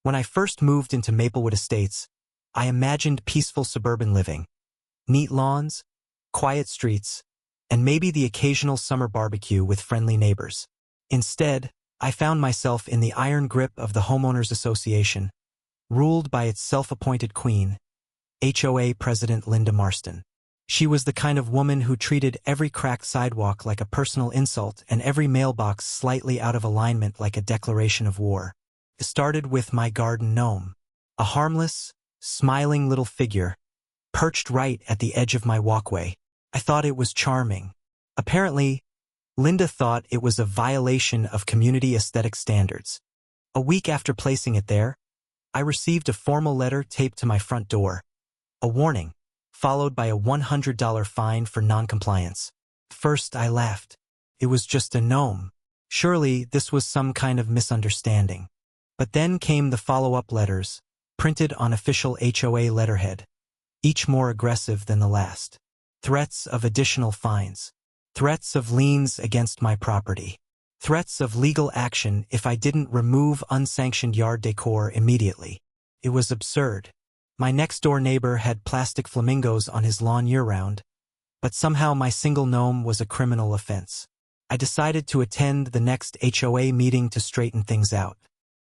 When I first moved into Maplewood Estates, I imagined peaceful suburban living, neat lawns, quiet streets, and maybe the occasional summer barbecue with friendly neighbors. Instead, I found myself in the iron grip of the Homeowners Association, ruled by its self-appointed queen, HOA President Linda Marston. She was the kind of woman who treated every cracked sidewalk like a personal insult and every mailbox slightly out of alignment like a declaration of war. It started with my garden gnome, a harmless, smiling little figure, perched right at the edge of my walkway. I thought it was charming. Apparently, Linda thought it was a violation of community aesthetic standards. A week after placing it there, I received a formal letter taped to my front door. A warning, followed by a $100 fine for noncompliance. First, I laughed. It was just a gnome. Surely, this was some kind of misunderstanding. But then came the follow-up letters, printed on official HOA letterhead, each more aggressive than the last. Threats of additional fines. Threats of liens against my property. Threats of legal action if I didn't remove unsanctioned yard decor immediately. It was absurd. My next-door neighbor had plastic flamingos on his lawn year-round, but somehow my single gnome was a criminal offense. I decided to attend the next HOA meeting to straighten things out.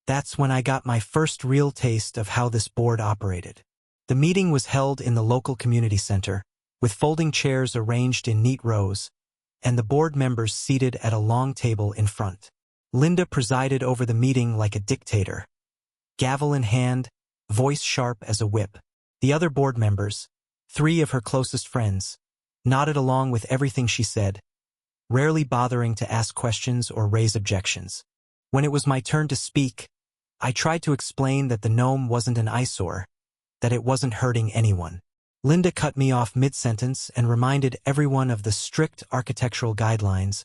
That's when I got my first real taste of how this board operated. The meeting was held in the local community center, with folding chairs arranged in neat rows, and the board members seated at a long table in front. Linda presided over the meeting like a dictator, gavel in hand, voice sharp as a whip. The other board members, 3 of her closest friends, nodded along with everything she said, rarely bothering to ask questions or raise objections. When it was my turn to speak, I tried to explain that the gnome wasn't an eyesore, that it wasn't hurting anyone. Linda cut me off mid-sentence and reminded everyone of the strict architectural guidelines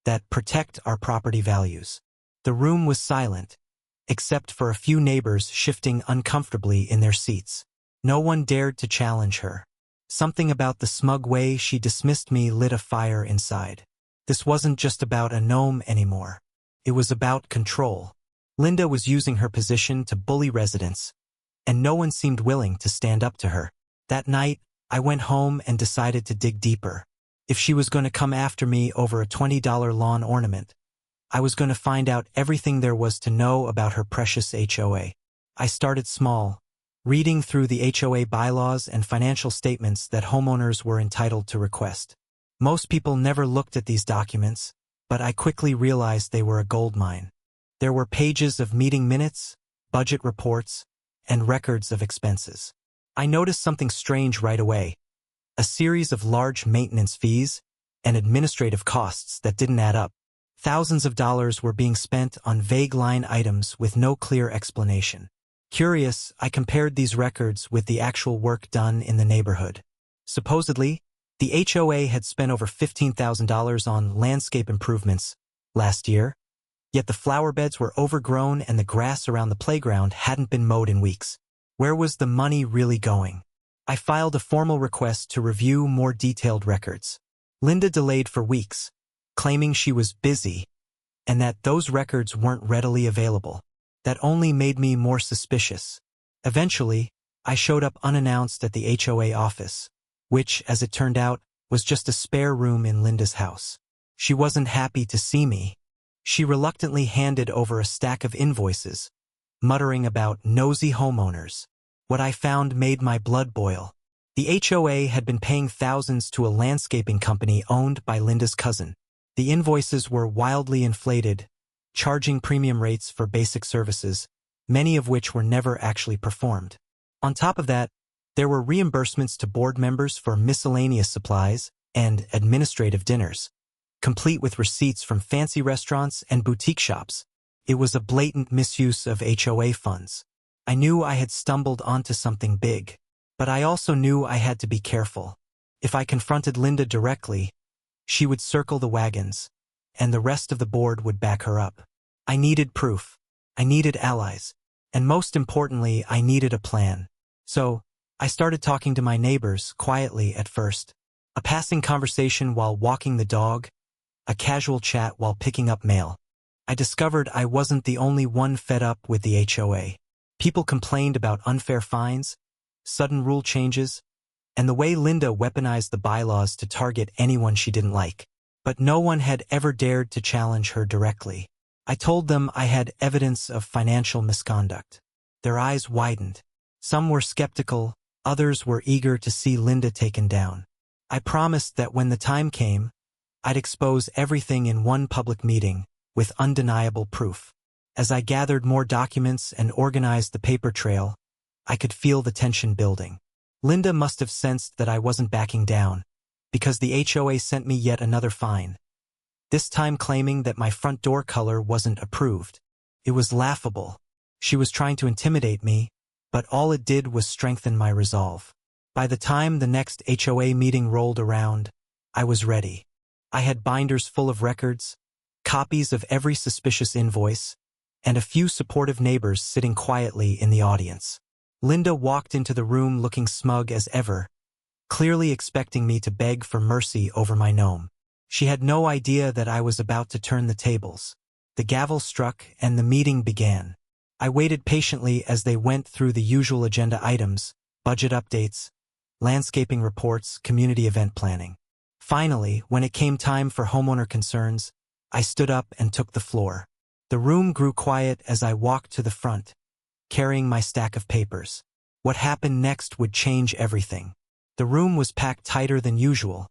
that protect our property values. The room was silent, except for a few neighbors shifting uncomfortably in their seats. No one dared to challenge her. Something about the smug way she dismissed me lit a fire inside. This wasn't just about a gnome anymore. It was about control. Linda was using her position to bully residents, and no one seemed willing to stand up to her. That night, I went home and decided to dig deeper. If she was going to come after me over a $20 lawn ornament, I was going to find out everything there was to know about her precious HOA. I started small, reading through the HOA bylaws and financial statements that homeowners were entitled to request. Most people never looked at these documents, but I quickly realized they were a goldmine. There were pages of meeting minutes, budget reports, and records of expenses. I noticed something strange right away, a series of large maintenance fees and administrative costs that didn't add up. Thousands of dollars were being spent on vague line items with no clear explanation. Curious, I compared these records with the actual work done in the neighborhood. Supposedly, the HOA had spent over $15,000 on landscape improvements last year, yet the flower beds were overgrown and the grass around the playground hadn't been mowed in weeks. Where was the money really going? I filed a formal request to review more detailed records. Linda delayed for weeks, claiming she was busy and that those records weren't readily available. That only made me more suspicious. Eventually, I showed up unannounced at the HOA office, which, as it turned out, was just a spare room in Linda's house. She wasn't happy to see me. She reluctantly handed over a stack of invoices, muttering about nosy homeowners. What I found made my blood boil. The HOA had been paying thousands to a landscaping company owned by Linda's cousin. The invoices were wildly inflated, charging premium rates for basic services, many of which were never actually performed. On top of that, there were reimbursements to board members for miscellaneous supplies and administrative dinners, complete with receipts from fancy restaurants and boutique shops. It was a blatant misuse of HOA funds. I knew I had stumbled onto something big, but I also knew I had to be careful. If I confronted Linda directly, she would circle the wagons, and the rest of the board would back her up. I needed proof. I needed allies. And most importantly, I needed a plan. So, I started talking to my neighbors, quietly at first. A passing conversation while walking the dog, a casual chat while picking up mail. I discovered I wasn't the only one fed up with the HOA. People complained about unfair fines, sudden rule changes, and the way Linda weaponized the bylaws to target anyone she didn't like. But no one had ever dared to challenge her directly. I told them I had evidence of financial misconduct. Their eyes widened. Some were skeptical, others were eager to see Linda taken down. I promised that when the time came, I'd expose everything in one public meeting, with undeniable proof. As I gathered more documents and organized the paper trail, I could feel the tension building. Linda must have sensed that I wasn't backing down, because the HOA sent me yet another fine. This time claiming that my front door color wasn't approved. It was laughable. She was trying to intimidate me, but all it did was strengthen my resolve. By the time the next HOA meeting rolled around, I was ready. I had binders full of records, copies of every suspicious invoice, and a few supportive neighbors sitting quietly in the audience. Linda walked into the room looking smug as ever, clearly expecting me to beg for mercy over my gnome. She had no idea that I was about to turn the tables. The gavel struck and the meeting began. I waited patiently as they went through the usual agenda items, budget updates, landscaping reports, community event planning. Finally, when it came time for homeowner concerns, I stood up and took the floor. The room grew quiet as I walked to the front, carrying my stack of papers. What happened next would change everything. The room was packed tighter than usual,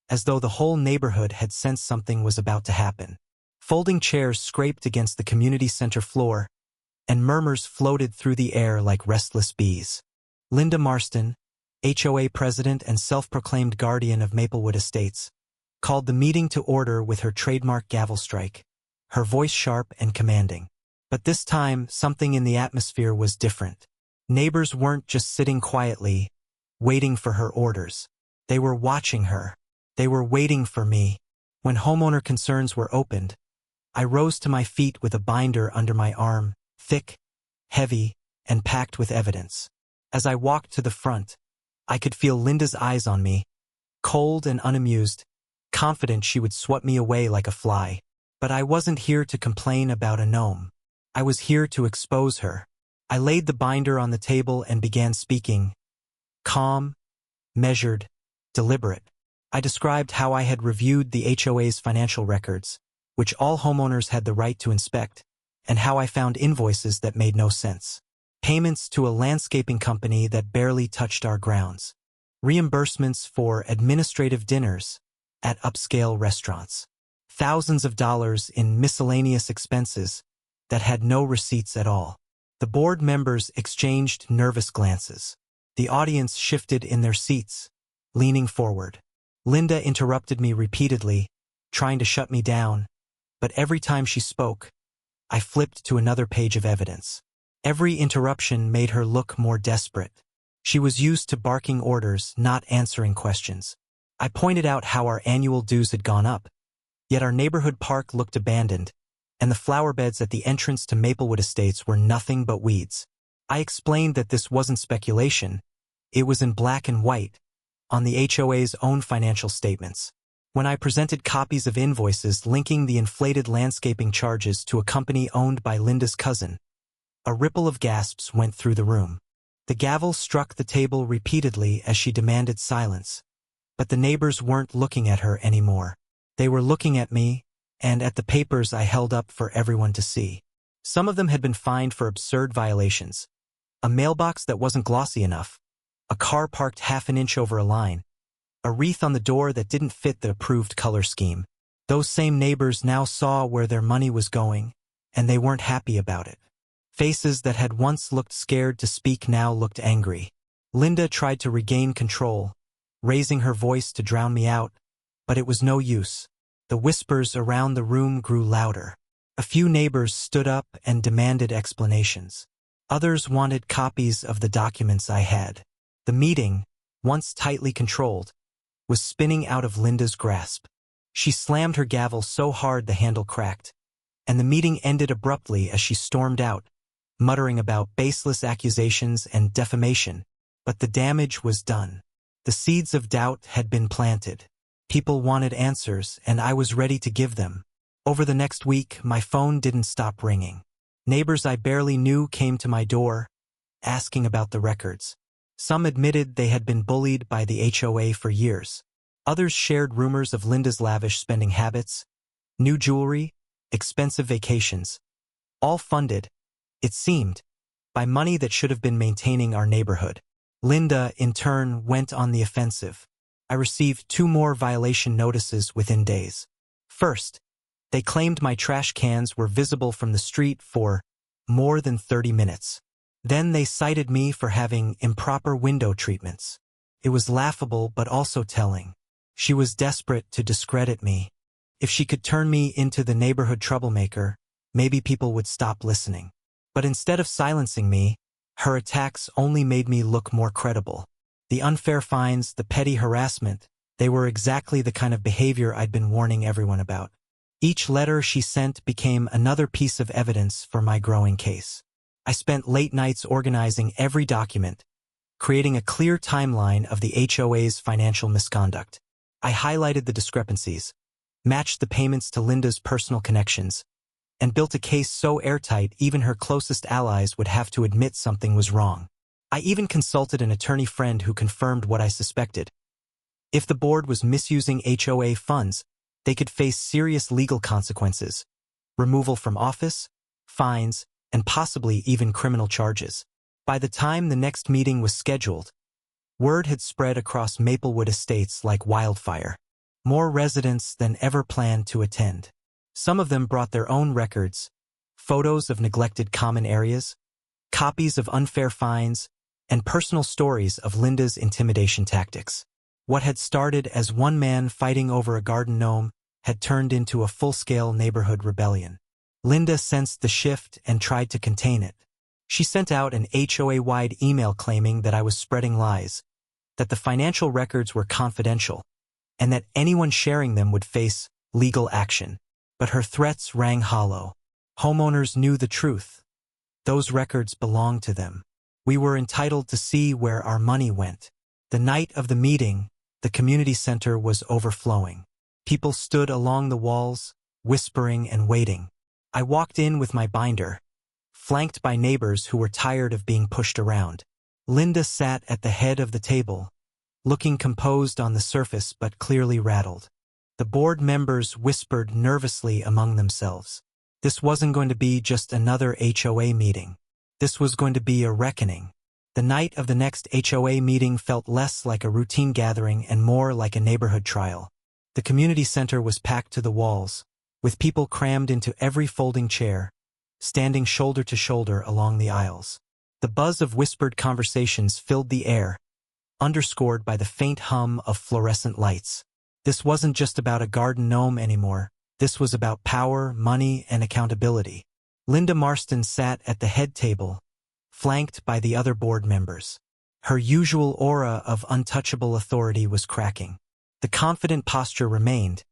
as though the whole neighborhood had sensed something was about to happen. Folding chairs scraped against the community center floor, and murmurs floated through the air like restless bees. Linda Marston, HOA president and self-proclaimed guardian of Maplewood Estates, called the meeting to order with her trademark gavel strike, her voice sharp and commanding. But this time, something in the atmosphere was different. Neighbors weren't just sitting quietly, waiting for her orders. They were watching her. They were waiting for me. When homeowner concerns were opened, I rose to my feet with a binder under my arm, thick, heavy, and packed with evidence. As I walked to the front, I could feel Linda's eyes on me, cold and unamused, confident she would swat me away like a fly. But I wasn't here to complain about a gnome. I was here to expose her. I laid the binder on the table and began speaking. Calm, measured, deliberate. I described how I had reviewed the HOA's financial records, which all homeowners had the right to inspect, and how I found invoices that made no sense. Payments to a landscaping company that barely touched our grounds. Reimbursements for administrative dinners at upscale restaurants. Thousands of dollars in miscellaneous expenses that had no receipts at all. The board members exchanged nervous glances. The audience shifted in their seats, leaning forward. Linda interrupted me repeatedly, trying to shut me down, but every time she spoke, I flipped to another page of evidence. Every interruption made her look more desperate. She was used to barking orders, not answering questions. I pointed out how our annual dues had gone up, yet our neighborhood park looked abandoned, and the flower beds at the entrance to Maplewood Estates were nothing but weeds. I explained that this wasn't speculation, it was in black and white, on the HOA's own financial statements. When I presented copies of invoices linking the inflated landscaping charges to a company owned by Linda's cousin, a ripple of gasps went through the room. The gavel struck the table repeatedly as she demanded silence, but the neighbors weren't looking at her anymore. They were looking at me, and at the papers I held up for everyone to see. Some of them had been fined for absurd violations. A mailbox that wasn't glossy enough, a car parked half an inch over a line, a wreath on the door that didn't fit the approved color scheme. Those same neighbors now saw where their money was going, and they weren't happy about it. Faces that had once looked scared to speak now looked angry. Linda tried to regain control, raising her voice to drown me out, but it was no use. The whispers around the room grew louder. A few neighbors stood up and demanded explanations. Others wanted copies of the documents I had. The meeting, once tightly controlled, was spinning out of Linda's grasp. She slammed her gavel so hard the handle cracked, and the meeting ended abruptly as she stormed out, muttering about baseless accusations and defamation. But the damage was done. The seeds of doubt had been planted. People wanted answers, and I was ready to give them. Over the next week, my phone didn't stop ringing. Neighbors I barely knew came to my door, asking about the records. Some admitted they had been bullied by the HOA for years. Others shared rumors of Linda's lavish spending habits, new jewelry, expensive vacations, all funded, it seemed, by money that should have been maintaining our neighborhood. Linda, in turn, went on the offensive. I received 2 more violation notices within days. First, they claimed my trash cans were visible from the street for more than 30 minutes. Then they cited me for having improper window treatments. It was laughable but also telling. She was desperate to discredit me. If she could turn me into the neighborhood troublemaker, maybe people would stop listening. But instead of silencing me, her attacks only made me look more credible. The unfair fines, the petty harassment, they were exactly the kind of behavior I'd been warning everyone about. Each letter she sent became another piece of evidence for my growing case. I spent late nights organizing every document, creating a clear timeline of the HOA's financial misconduct. I highlighted the discrepancies, matched the payments to Linda's personal connections, and built a case so airtight even her closest allies would have to admit something was wrong. I even consulted an attorney friend who confirmed what I suspected. If the board was misusing HOA funds, they could face serious legal consequences, removal from office, fines, and possibly even criminal charges. By the time the next meeting was scheduled, word had spread across Maplewood Estates like wildfire. More residents than ever planned to attend. Some of them brought their own records, photos of neglected common areas, copies of unfair fines, and personal stories of Linda's intimidation tactics. What had started as one man fighting over a garden gnome had turned into a full-scale neighborhood rebellion. Linda sensed the shift and tried to contain it. She sent out an HOA-wide email claiming that I was spreading lies, that the financial records were confidential, and that anyone sharing them would face legal action. But her threats rang hollow. Homeowners knew the truth. Those records belonged to them. We were entitled to see where our money went. The night of the meeting, the community center was overflowing. People stood along the walls, whispering and waiting. I walked in with my binder, flanked by neighbors who were tired of being pushed around. Linda sat at the head of the table, looking composed on the surface but clearly rattled. The board members whispered nervously among themselves. This wasn't going to be just another HOA meeting. This was going to be a reckoning. The night of the next HOA meeting felt less like a routine gathering and more like a neighborhood trial. The community center was packed to the walls, with people crammed into every folding chair, standing shoulder to shoulder along the aisles. The buzz of whispered conversations filled the air, underscored by the faint hum of fluorescent lights. This wasn't just about a garden gnome anymore. This was about power, money, and accountability. Linda Marston sat at the head table, flanked by the other board members. Her usual aura of untouchable authority was cracking. The confident posture remained,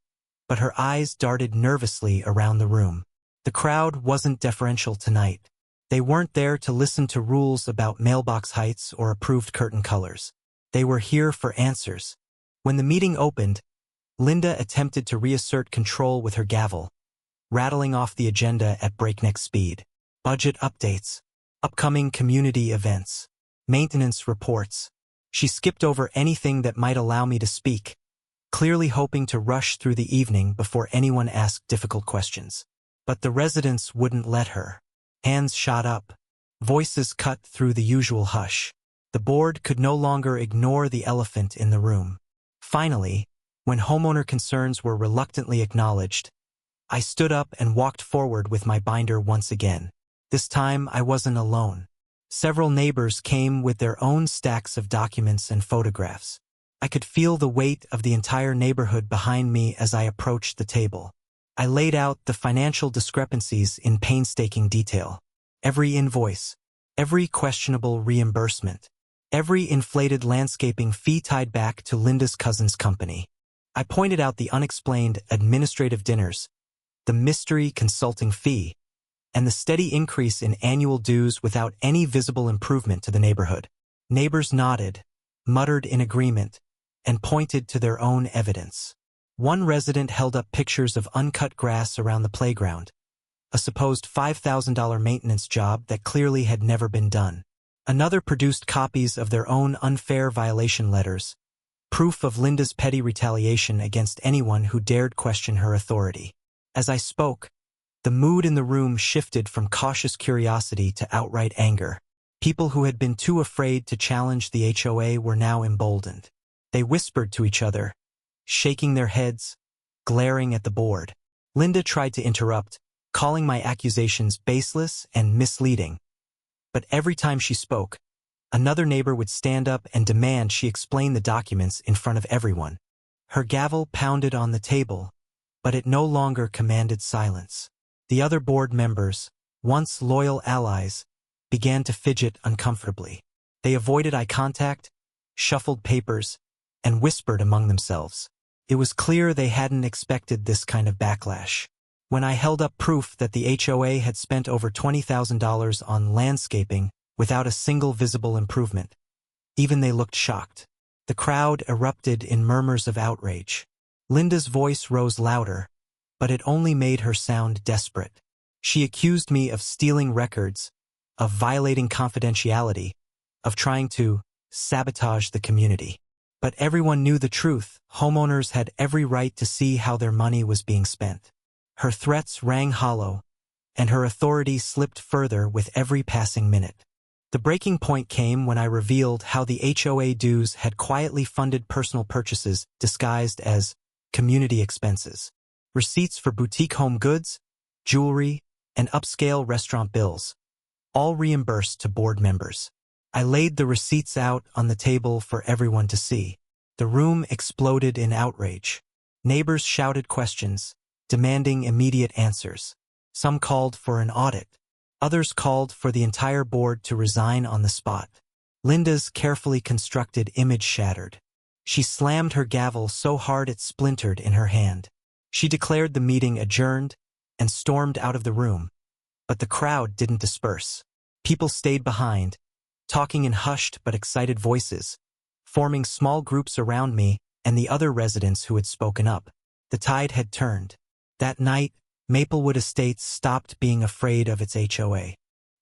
but her eyes darted nervously around the room. The crowd wasn't deferential tonight. They weren't there to listen to rules about mailbox heights or approved curtain colors. They were here for answers. When the meeting opened, Linda attempted to reassert control with her gavel, rattling off the agenda at breakneck speed. Budget updates, upcoming community events, maintenance reports. She skipped over anything that might allow me to speak, clearly hoping to rush through the evening before anyone asked difficult questions. But the residents wouldn't let her. Hands shot up, voices cut through the usual hush. The board could no longer ignore the elephant in the room. Finally, when homeowner concerns were reluctantly acknowledged, I stood up and walked forward with my binder once again. This time I wasn't alone. Several neighbors came with their own stacks of documents and photographs. I could feel the weight of the entire neighborhood behind me as I approached the table. I laid out the financial discrepancies in painstaking detail. Every invoice, every questionable reimbursement, every inflated landscaping fee tied back to Linda's cousin's company. I pointed out the unexplained administrative dinners, the mystery consulting fee, and the steady increase in annual dues without any visible improvement to the neighborhood. Neighbors nodded, muttered in agreement, and pointed to their own evidence. One resident held up pictures of uncut grass around the playground, a supposed $5,000 maintenance job that clearly had never been done. Another produced copies of their own unfair violation letters, proof of Linda's petty retaliation against anyone who dared question her authority. As I spoke, the mood in the room shifted from cautious curiosity to outright anger. People who had been too afraid to challenge the HOA were now emboldened. They whispered to each other, shaking their heads, glaring at the board. Linda tried to interrupt, calling my accusations baseless and misleading. But every time she spoke, another neighbor would stand up and demand she explain the documents in front of everyone. Her gavel pounded on the table, but it no longer commanded silence. The other board members, once loyal allies, began to fidget uncomfortably. They avoided eye contact, shuffled papers, and whispered among themselves. It was clear they hadn't expected this kind of backlash. When I held up proof that the HOA had spent over $20,000 on landscaping without a single visible improvement, even they looked shocked. The crowd erupted in murmurs of outrage. Linda's voice rose louder, but it only made her sound desperate. She accused me of stealing records, of violating confidentiality, of trying to sabotage the community. But everyone knew the truth. Homeowners had every right to see how their money was being spent. Her threats rang hollow, and her authority slipped further with every passing minute. The breaking point came when I revealed how the HOA dues had quietly funded personal purchases disguised as community expenses. Receipts for boutique home goods, jewelry, and upscale restaurant bills, all reimbursed to board members. I laid the receipts out on the table for everyone to see. The room exploded in outrage. Neighbors shouted questions, demanding immediate answers. Some called for an audit. Others called for the entire board to resign on the spot. Linda's carefully constructed image shattered. She slammed her gavel so hard it splintered in her hand. She declared the meeting adjourned and stormed out of the room. But the crowd didn't disperse. People stayed behind, talking in hushed but excited voices, forming small groups around me and the other residents who had spoken up. The tide had turned. That night, Maplewood Estates stopped being afraid of its HOA.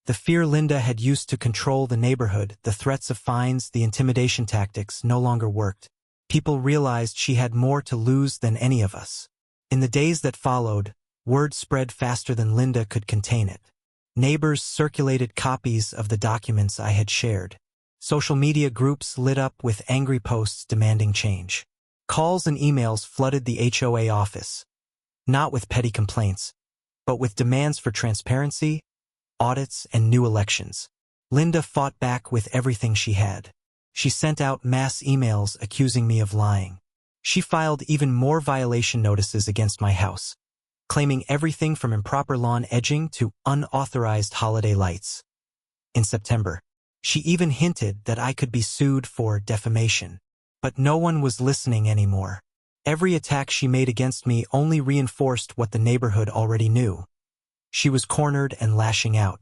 The fear Linda had used to control the neighborhood, the threats of fines, the intimidation tactics, no longer worked. People realized she had more to lose than any of us. In the days that followed, word spread faster than Linda could contain it. Neighbors circulated copies of the documents I had shared. Social media groups lit up with angry posts demanding change. Calls and emails flooded the HOA office, not with petty complaints, but with demands for transparency, audits, and new elections. Linda fought back with everything she had. She sent out mass emails accusing me of lying. She filed even more violation notices against my house, claiming everything from improper lawn edging to unauthorized holiday lights. In September, she even hinted that I could be sued for defamation. But no one was listening anymore. Every attack she made against me only reinforced what the neighborhood already knew. She was cornered and lashing out.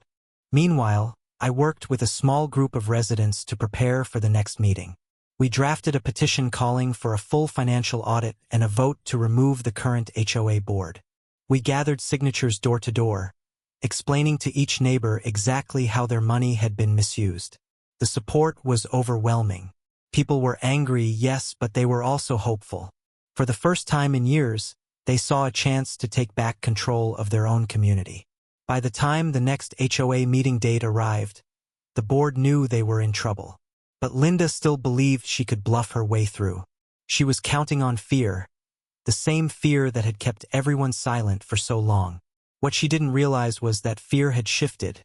Meanwhile, I worked with a small group of residents to prepare for the next meeting. We drafted a petition calling for a full financial audit and a vote to remove the current HOA board. We gathered signatures door to door, explaining to each neighbor exactly how their money had been misused. The support was overwhelming. People were angry, yes, but they were also hopeful. For the first time in years, they saw a chance to take back control of their own community. By the time the next HOA meeting date arrived, the board knew they were in trouble. But Linda still believed she could bluff her way through. She was counting on fear, the same fear that had kept everyone silent for so long. What she didn't realize was that fear had shifted.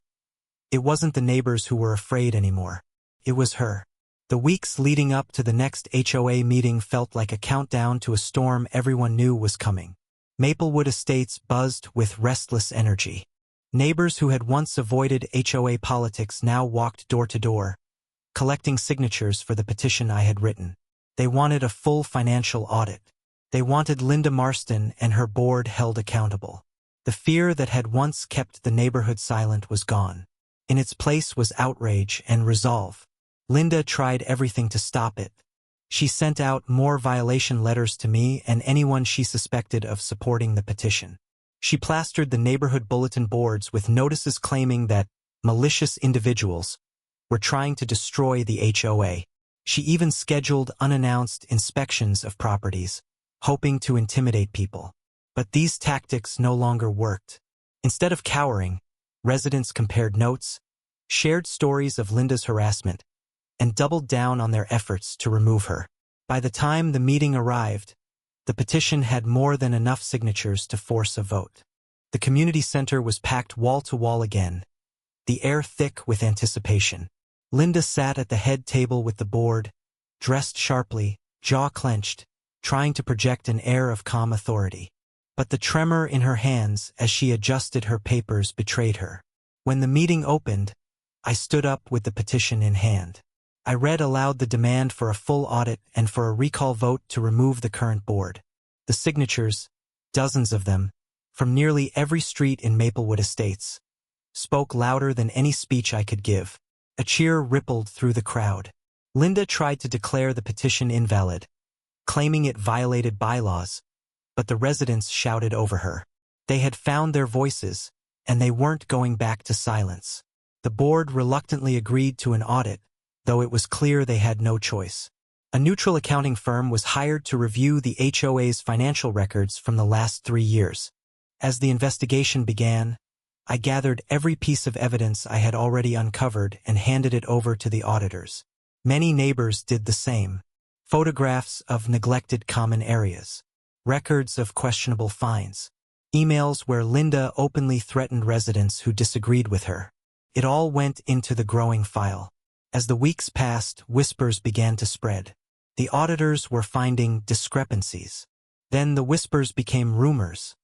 It wasn't the neighbors who were afraid anymore. It was her. The weeks leading up to the next HOA meeting felt like a countdown to a storm everyone knew was coming. Maplewood Estates buzzed with restless energy. Neighbors who had once avoided HOA politics now walked door to door, collecting signatures for the petition I had written. They wanted a full financial audit. They wanted Linda Marston and her board held accountable. The fear that had once kept the neighborhood silent was gone. In its place was outrage and resolve. Linda tried everything to stop it. She sent out more violation letters to me and anyone she suspected of supporting the petition. She plastered the neighborhood bulletin boards with notices claiming that malicious individuals were trying to destroy the HOA. She even scheduled unannounced inspections of properties, hoping to intimidate people. But these tactics no longer worked. Instead of cowering, residents compared notes, shared stories of Linda's harassment, and doubled down on their efforts to remove her. By the time the meeting arrived, the petition had more than enough signatures to force a vote. The community center was packed wall to wall again, the air thick with anticipation. Linda sat at the head table with the board, dressed sharply, jaw clenched, trying to project an air of calm authority. But the tremor in her hands as she adjusted her papers betrayed her. When the meeting opened, I stood up with the petition in hand. I read aloud the demand for a full audit and for a recall vote to remove the current board. The signatures, dozens of them, from nearly every street in Maplewood Estates, spoke louder than any speech I could give. A cheer rippled through the crowd. Linda tried to declare the petition invalid, claiming it violated bylaws, but the residents shouted over her. They had found their voices, and they weren't going back to silence. The board reluctantly agreed to an audit, though it was clear they had no choice. A neutral accounting firm was hired to review the HOA's financial records from the last 3 years. As the investigation began, I gathered every piece of evidence I had already uncovered and handed it over to the auditors. Many neighbors did the same. Photographs of neglected common areas, records of questionable fines, emails where Linda openly threatened residents who disagreed with her. It all went into the growing file. As the weeks passed, whispers began to spread. The auditors were finding discrepancies. Then the whispers became rumors.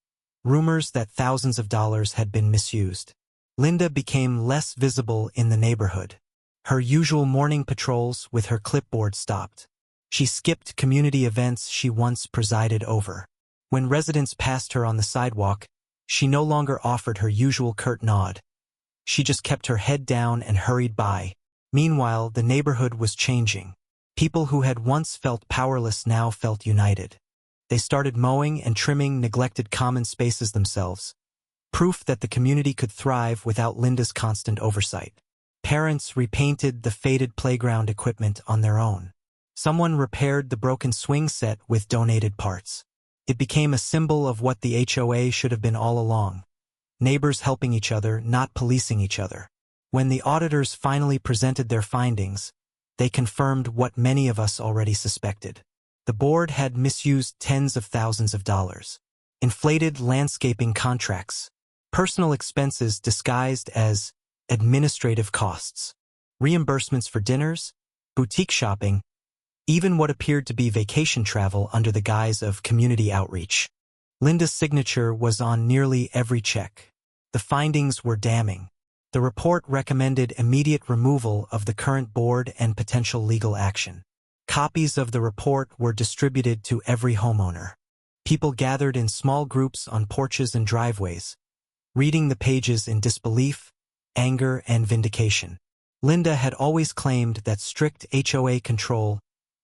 Rumors that thousands of dollars had been misused. Linda became less visible in the neighborhood. Her usual morning patrols with her clipboard stopped. She skipped community events she once presided over. When residents passed her on the sidewalk, she no longer offered her usual curt nod. She just kept her head down and hurried by. Meanwhile, the neighborhood was changing. People who had once felt powerless now felt united. They started mowing and trimming neglected common spaces themselves, proof that the community could thrive without Linda's constant oversight. Parents repainted the faded playground equipment on their own. Someone repaired the broken swing set with donated parts. It became a symbol of what the HOA should have been all along. Neighbors helping each other, not policing each other. When the auditors finally presented their findings, they confirmed what many of us already suspected. The board had misused tens of thousands of dollars. Inflated landscaping contracts, personal expenses disguised as administrative costs, reimbursements for dinners, boutique shopping, even what appeared to be vacation travel under the guise of community outreach. Linda's signature was on nearly every check. The findings were damning. The report recommended immediate removal of the current board and potential legal action. Copies of the report were distributed to every homeowner. People gathered in small groups on porches and driveways, reading the pages in disbelief, anger, and vindication. Linda had always claimed that strict HOA control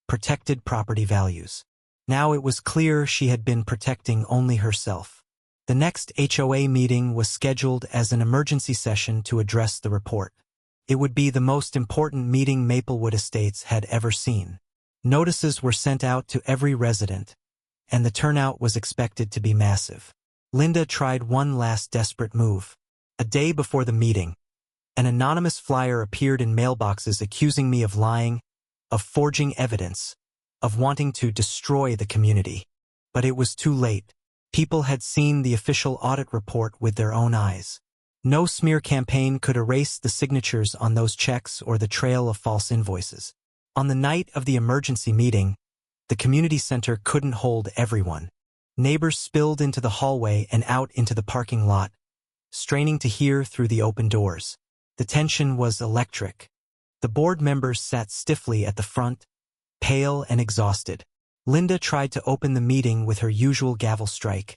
protected property values. Now it was clear she had been protecting only herself. The next HOA meeting was scheduled as an emergency session to address the report. It would be the most important meeting Maplewood Estates had ever seen. Notices were sent out to every resident, and the turnout was expected to be massive. Linda tried one last desperate move. A day before the meeting, an anonymous flyer appeared in mailboxes accusing me of lying, of forging evidence, of wanting to destroy the community. But it was too late. People had seen the official audit report with their own eyes. No smear campaign could erase the signatures on those checks or the trail of false invoices. On the night of the emergency meeting, the community center couldn't hold everyone. Neighbors spilled into the hallway and out into the parking lot, straining to hear through the open doors. The tension was electric. The board members sat stiffly at the front, pale and exhausted. Linda tried to open the meeting with her usual gavel strike,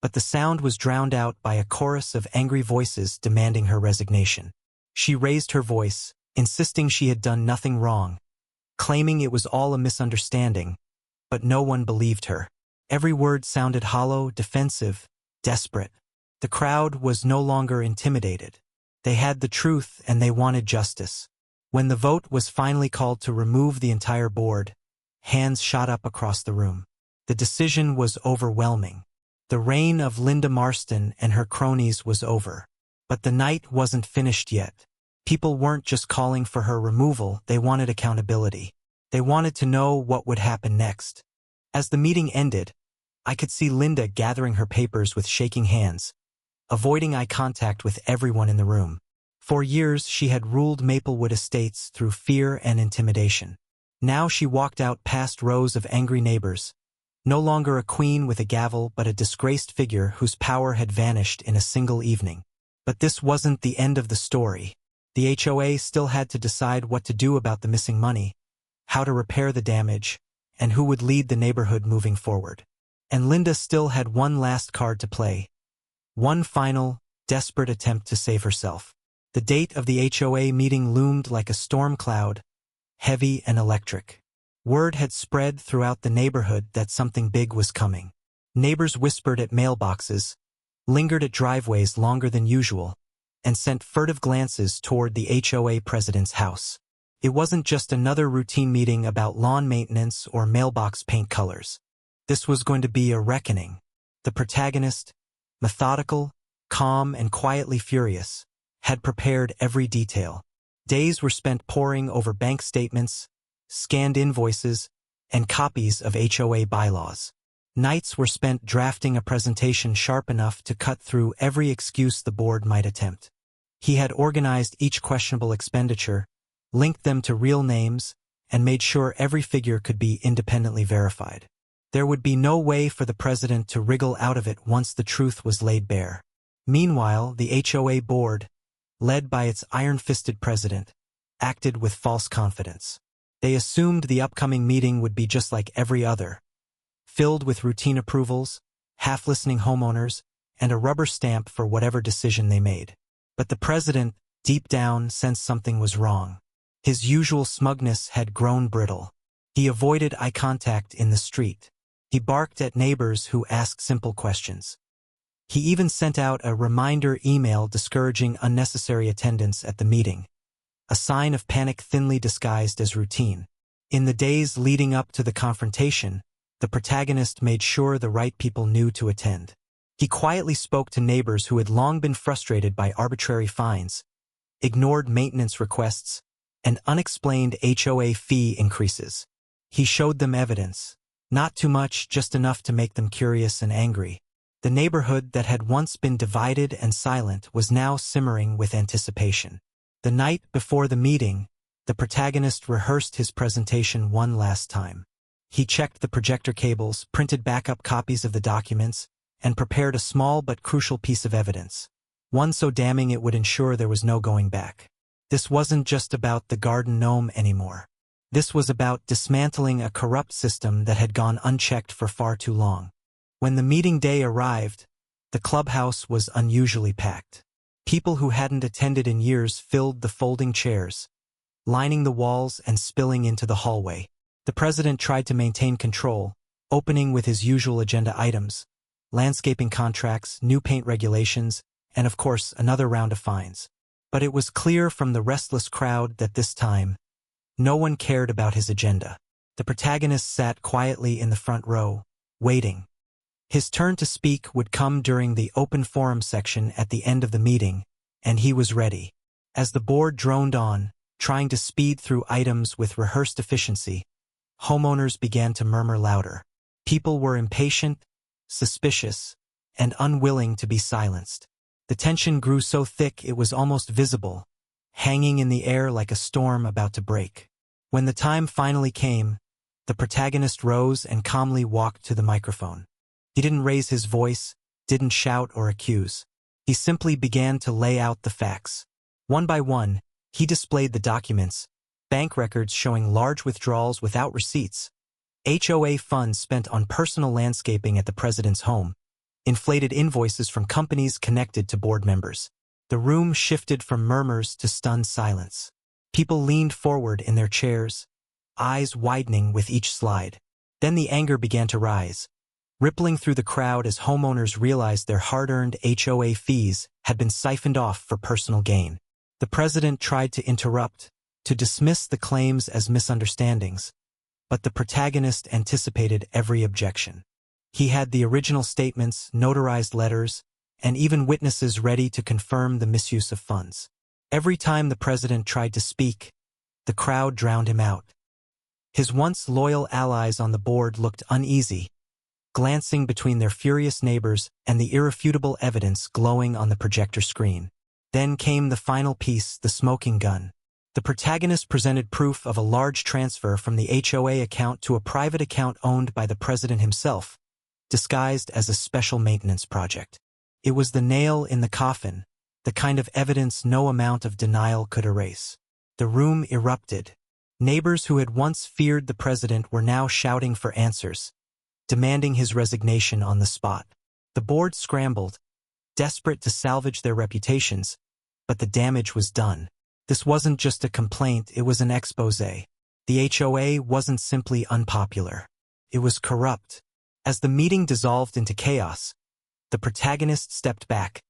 but the sound was drowned out by a chorus of angry voices demanding her resignation. She raised her voice, insisting she had done nothing wrong, claiming it was all a misunderstanding, but no one believed her. Every word sounded hollow, defensive, desperate. The crowd was no longer intimidated. They had the truth and they wanted justice. When the vote was finally called to remove the entire board, hands shot up across the room. The decision was overwhelming. The reign of Linda Marston and her cronies was over. But the night wasn't finished yet. People weren't just calling for her removal, they wanted accountability. They wanted to know what would happen next. As the meeting ended, I could see Linda gathering her papers with shaking hands, avoiding eye contact with everyone in the room. For years, she had ruled Maplewood Estates through fear and intimidation. Now she walked out past rows of angry neighbors, no longer a queen with a gavel but a disgraced figure whose power had vanished in a single evening. But this wasn't the end of the story. The HOA still had to decide what to do about the missing money, how to repair the damage, and who would lead the neighborhood moving forward. And Linda still had one last card to play. One final, desperate attempt to save herself. The date of the HOA meeting loomed like a storm cloud, heavy and electric. Word had spread throughout the neighborhood that something big was coming. Neighbors whispered at mailboxes, lingered at driveways longer than usual, and sent furtive glances toward the HOA president's house. It wasn't just another routine meeting about lawn maintenance or mailbox paint colors. This was going to be a reckoning. The protagonist, methodical, calm, and quietly furious, had prepared every detail. Days were spent poring over bank statements, scanned invoices, and copies of HOA bylaws. Nights were spent drafting a presentation sharp enough to cut through every excuse the board might attempt. He had organized each questionable expenditure, linked them to real names, and made sure every figure could be independently verified. There would be no way for the president to wriggle out of it once the truth was laid bare. Meanwhile, the HOA board, led by its iron-fisted president, acted with false confidence. They assumed the upcoming meeting would be just like every other, filled with routine approvals, half-listening homeowners, and a rubber stamp for whatever decision they made. But the president, deep down, sensed something was wrong. His usual smugness had grown brittle. He avoided eye contact in the street. He barked at neighbors who asked simple questions. He even sent out a reminder email discouraging unnecessary attendance at the meeting, a sign of panic thinly disguised as routine. In the days leading up to the confrontation, the protagonist made sure the right people knew to attend. He quietly spoke to neighbors who had long been frustrated by arbitrary fines, ignored maintenance requests, and unexplained HOA fee increases. He showed them evidence. Not too much, just enough to make them curious and angry. The neighborhood that had once been divided and silent was now simmering with anticipation. The night before the meeting, the protagonist rehearsed his presentation one last time. He checked the projector cables, printed backup copies of the documents, and prepared a small but crucial piece of evidence. One so damning it would ensure there was no going back. This wasn't just about the garden gnome anymore. This was about dismantling a corrupt system that had gone unchecked for far too long. When the meeting day arrived, the clubhouse was unusually packed. People who hadn't attended in years filled the folding chairs, lining the walls and spilling into the hallway. The president tried to maintain control, opening with his usual agenda items, landscaping contracts, new paint regulations, and of course another round of fines. But it was clear from the restless crowd that this time, no one cared about his agenda. The protagonist sat quietly in the front row, waiting. His turn to speak would come during the open forum section at the end of the meeting, and he was ready. As the board droned on, trying to speed through items with rehearsed efficiency, homeowners began to murmur louder. People were impatient, suspicious, and unwilling to be silenced. The tension grew so thick it was almost visible, hanging in the air like a storm about to break. When the time finally came, the protagonist rose and calmly walked to the microphone. He didn't raise his voice, didn't shout or accuse. He simply began to lay out the facts. One by one, he displayed the documents, bank records showing large withdrawals without receipts, HOA funds spent on personal landscaping at the president's home, inflated invoices from companies connected to board members. The room shifted from murmurs to stunned silence. People leaned forward in their chairs, eyes widening with each slide. Then the anger began to rise, rippling through the crowd as homeowners realized their hard-earned HOA fees had been siphoned off for personal gain. The president tried to interrupt, to dismiss the claims as misunderstandings, but the protagonist anticipated every objection. He had the original statements, notarized letters, and even witnesses ready to confirm the misuse of funds. Every time the president tried to speak, the crowd drowned him out. His once loyal allies on the board looked uneasy, glancing between their furious neighbors and the irrefutable evidence glowing on the projector screen. Then came the final piece, the smoking gun. The protagonist presented proof of a large transfer from the HOA account to a private account owned by the president himself, disguised as a special maintenance project. It was the nail in the coffin, the kind of evidence no amount of denial could erase. The room erupted. Neighbors who had once feared the president were now shouting for answers, demanding his resignation on the spot. The board scrambled, desperate to salvage their reputations, but the damage was done. This wasn't just a complaint, it was an exposé. The HOA wasn't simply unpopular. It was corrupt. As the meeting dissolved into chaos, the protagonist stepped back,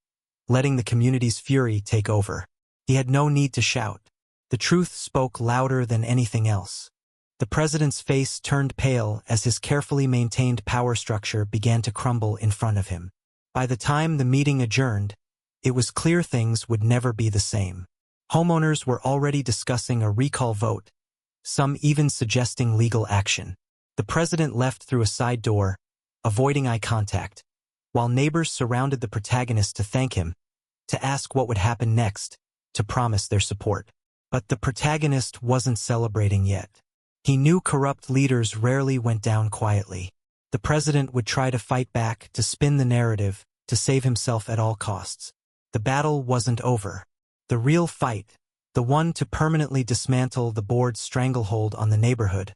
letting the community's fury take over. He had no need to shout. The truth spoke louder than anything else. The president's face turned pale as his carefully maintained power structure began to crumble in front of him. By the time the meeting adjourned, it was clear things would never be the same. Homeowners were already discussing a recall vote, some even suggesting legal action. The president left through a side door, avoiding eye contact, while neighbors surrounded the protagonist to thank him, to ask what would happen next, to promise their support. But the protagonist wasn't celebrating yet. He knew corrupt leaders rarely went down quietly. The president would try to fight back, to spin the narrative, to save himself at all costs. The battle wasn't over. The real fight, the one to permanently dismantle the board's stranglehold on the neighborhood,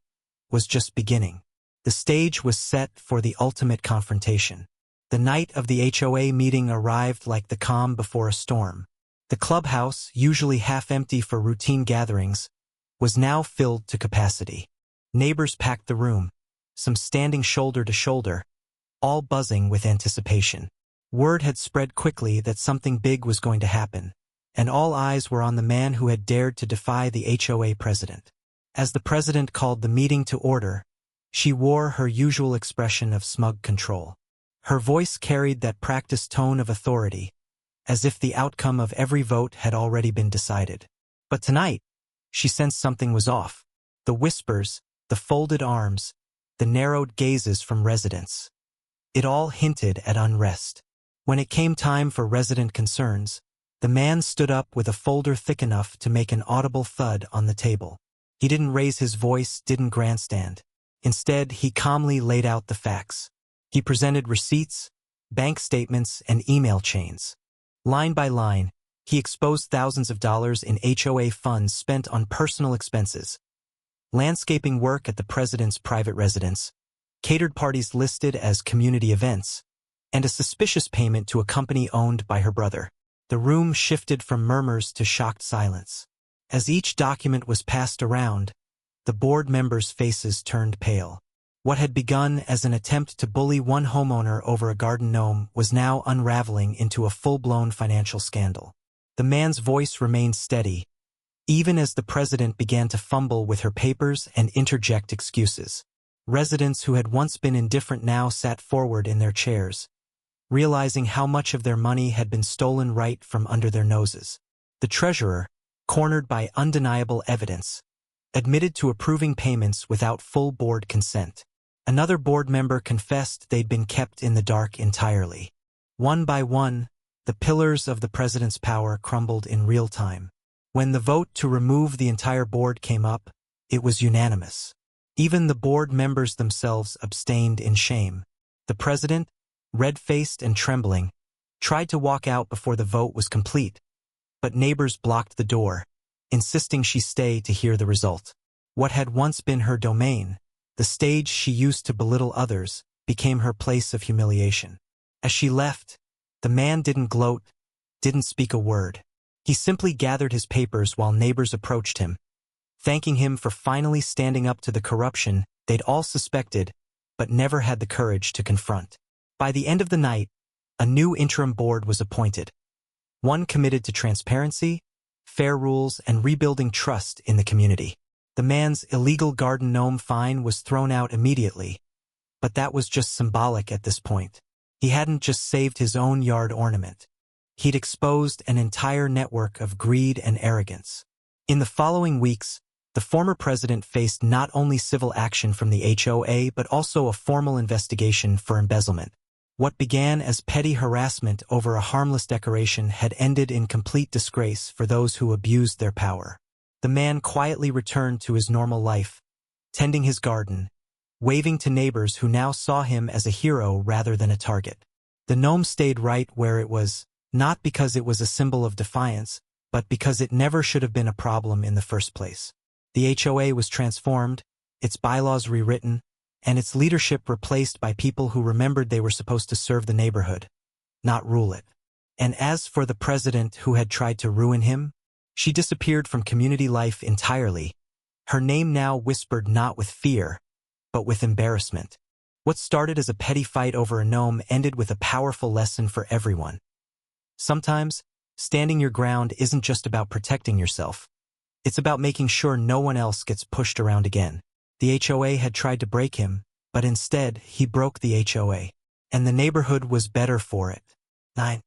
was just beginning. The stage was set for the ultimate confrontation. The night of the HOA meeting arrived like the calm before a storm. The clubhouse, usually half empty for routine gatherings, was now filled to capacity. Neighbors packed the room, some standing shoulder to shoulder, all buzzing with anticipation. Word had spread quickly that something big was going to happen, and all eyes were on the man who had dared to defy the HOA president. As the president called the meeting to order, she wore her usual expression of smug control. Her voice carried that practiced tone of authority, as if the outcome of every vote had already been decided. But tonight, she sensed something was off. The whispers, the folded arms, the narrowed gazes from residents. It all hinted at unrest. When it came time for resident concerns, the man stood up with a folder thick enough to make an audible thud on the table. He didn't raise his voice, didn't grandstand. Instead, he calmly laid out the facts. He presented receipts, bank statements, and email chains. Line by line, he exposed thousands of dollars in HOA funds spent on personal expenses, landscaping work at the president's private residence, catered parties listed as community events, and a suspicious payment to a company owned by her brother. The room shifted from murmurs to shocked silence. As each document was passed around, the board members' faces turned pale. What had begun as an attempt to bully one homeowner over a garden gnome was now unraveling into a full-blown financial scandal. The man's voice remained steady, even as the president began to fumble with her papers and interject excuses. Residents who had once been indifferent now sat forward in their chairs, realizing how much of their money had been stolen right from under their noses. The treasurer, cornered by undeniable evidence, admitted to approving payments without full board consent. Another board member confessed they'd been kept in the dark entirely. One by one, the pillars of the president's power crumbled in real time. When the vote to remove the entire board came up, it was unanimous. Even the board members themselves abstained in shame. The president, red-faced and trembling, tried to walk out before the vote was complete, but neighbors blocked the door, insisting she stay to hear the result. What had once been her domain, the stage she used to belittle others, became her place of humiliation. As she left, the man didn't gloat, didn't speak a word. He simply gathered his papers while neighbors approached him, thanking him for finally standing up to the corruption they'd all suspected but never had the courage to confront. By the end of the night, a new interim board was appointed, one committed to transparency, fair rules, and rebuilding trust in the community. The man's illegal garden gnome fine was thrown out immediately, but that was just symbolic at this point. He hadn't just saved his own yard ornament. He'd exposed an entire network of greed and arrogance. In the following weeks, the former president faced not only civil action from the HOA but also a formal investigation for embezzlement. What began as petty harassment over a harmless decoration had ended in complete disgrace for those who abused their power. The man quietly returned to his normal life, tending his garden, waving to neighbors who now saw him as a hero rather than a target. The gnome stayed right where it was, not because it was a symbol of defiance, but because it never should have been a problem in the first place. The HOA was transformed, its bylaws rewritten, and its leadership replaced by people who remembered they were supposed to serve the neighborhood, not rule it. And as for the president who had tried to ruin him, she disappeared from community life entirely. Her name now whispered not with fear, but with embarrassment. What started as a petty fight over a gnome ended with a powerful lesson for everyone. Sometimes, standing your ground isn't just about protecting yourself. It's about making sure no one else gets pushed around again. The HOA had tried to break him, but instead he broke the HOA, and the neighborhood was better for it. 9.